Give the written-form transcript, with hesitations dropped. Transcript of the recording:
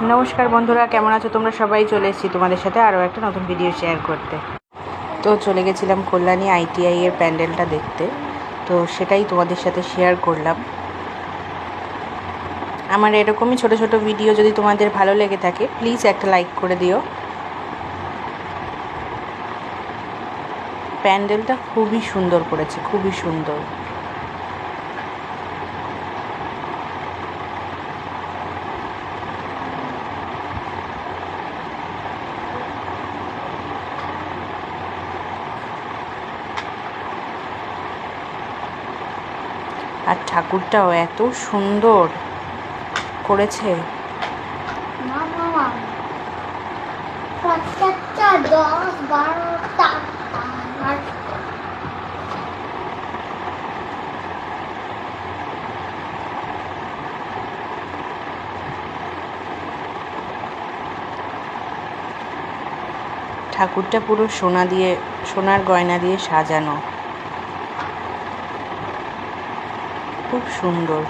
নমস্কার বন্ধুরা, কেমন আছো তোমরা সবাই? চলে এসেছি তোমাদের সাথে আরও একটা নতুন ভিডিও শেয়ার করতে। তো চলে গেছিলাম কল্যাণী ITI এর প্যান্ডেলটা দেখতে, তো সেটাই তোমাদের সাথে শেয়ার করলাম। আমার এরকমই ছোট ছোট ভিডিও যদি তোমাদের ভালো লেগে থাকে প্লিজ একটা লাইক করে দিও। প্যান্ডেলটা খুবই সুন্দর করেছে, খুবই সুন্দর। আর ঠাকুরটাও এত সুন্দর করেছে। ঠাকুরটা পুরো সোনার গয়না দিয়ে সাজানো, খুব সুন্দর।